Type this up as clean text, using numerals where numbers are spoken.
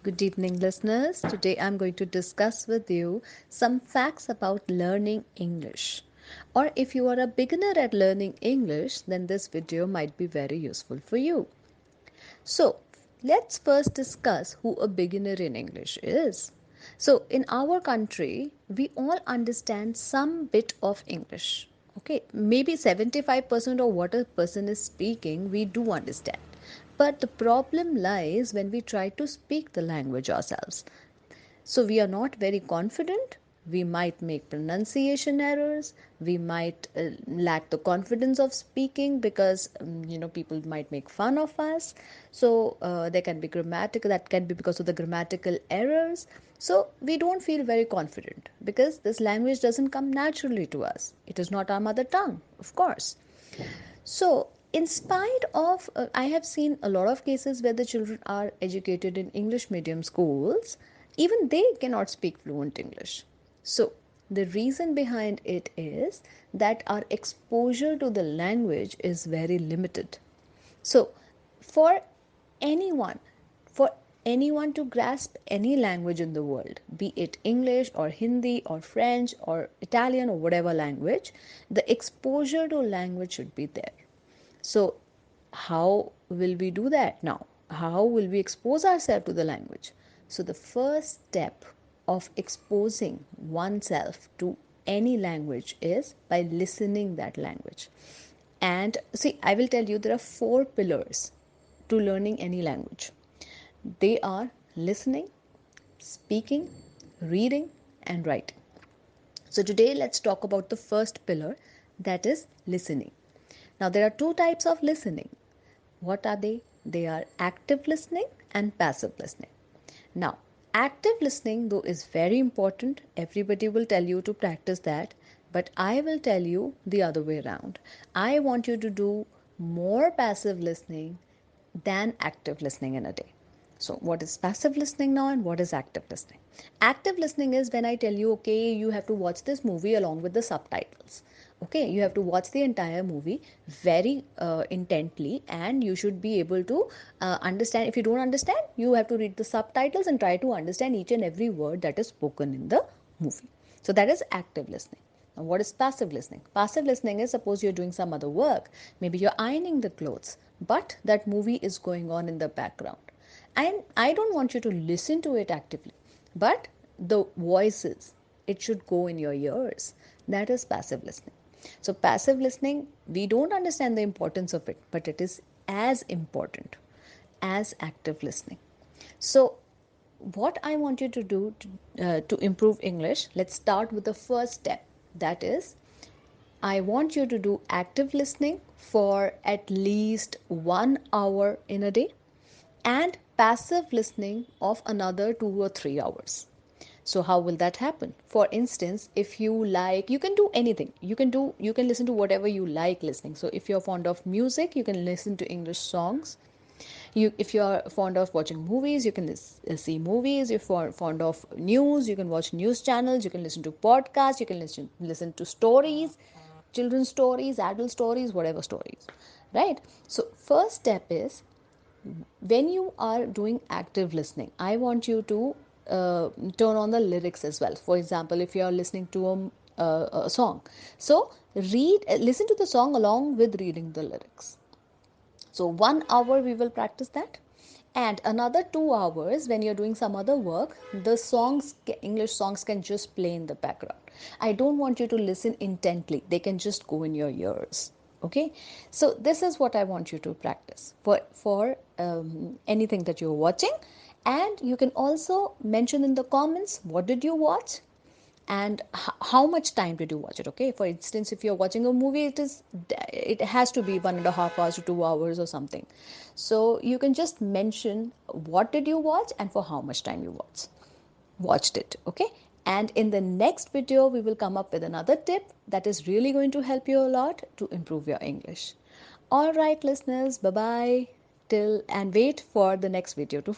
Good evening, listeners. Today I'm going to discuss with you some facts about learning English. Or if you are a beginner at learning English, then this video might be very useful for you. So, let's first discuss who a beginner in English is. So, in our country, we all understand some bit of English. Okay, maybe 75% of what a person is speaking, we do understand. But the problem lies when we try to speak the language ourselves. So we are not very confident. We might make pronunciation errors. We might lack the confidence of speaking because people might make fun of us. So there can be grammatical. That can be because of the grammatical errors. So we don't feel very confident because this language doesn't come naturally to us. It is not our mother tongue, of course. So, in spite of, I have seen a lot of cases where the children are educated in English medium schools, even they cannot speak fluent English. So, the reason behind it is that our exposure to the language is very limited. So, for anyone, for anyone to grasp any language in the world, be it English or Hindi or French or Italian or whatever language, the exposure to language should be there. So, how will we do that now? How will we expose ourselves to the language? So, the first step of exposing oneself to any language is by listening that language. And see, I will tell you there are four pillars to learning any language. They are listening, speaking, reading, and writing. So, today let's talk about the first pillar, that is listening. Now, there are two types of listening. What are they? They are active listening and passive listening. Now, active listening, though, is very important. Everybody will tell you to practice that, but I will tell you the other way around. I want you to do more passive listening than active listening in a day. So, what is passive listening now and what is active listening? Active listening is when I tell you, okay, you have to watch this movie along with the subtitles. Okay, you have to watch the entire movie very intently, and you should be able to understand. If you don't understand, you have to read the subtitles and try to understand each and every word that is spoken in the movie. So, that is active listening. Now, what is passive listening? Passive listening is, suppose you're doing some other work, maybe you're ironing the clothes, but that movie is going on in the background. And I don't want you to listen to it actively, but the voices, it should go in your ears. That is passive listening. So, passive listening, we don't understand the importance of it, but it is as important as active listening. So, what I want you to do to improve English, let's start with the first step. That is, I want you to do active listening for at least 1 hour in a day and passive listening of another 2 or 3 hours. So how will that happen? For instance, if you like, you can do anything. You can listen to whatever you like listening. So if you're fond of music, you can listen to English songs. If you're fond of watching movies, you can see movies. If you're fond of news, you can watch news channels. You can listen to podcasts. You can listen to stories, children's stories, adult stories, whatever stories, right? So first step is, when you are doing active listening, I want you to turn on the lyrics as well. For example, if you are listening to a song, so listen to the song along with reading the lyrics. So 1 hour we will practice that, and another 2 hours when you're doing some other work, the songs, English songs, can just play in the background. I don't want you to listen intently, they can just go in your ears. Okay, so this is what I want you to practice for anything that you're watching. And you can also mention in the comments, what did you watch and how much time did you watch it? Okay, for instance, if you're watching a movie, it has to be 1.5 hours to 2 hours or something. So you can just mention what did you watch and for how much time you watched it. Okay, and in the next video we will come up with another tip that is really going to help you a lot to improve your English. All right, listeners, bye bye till, and wait for the next video to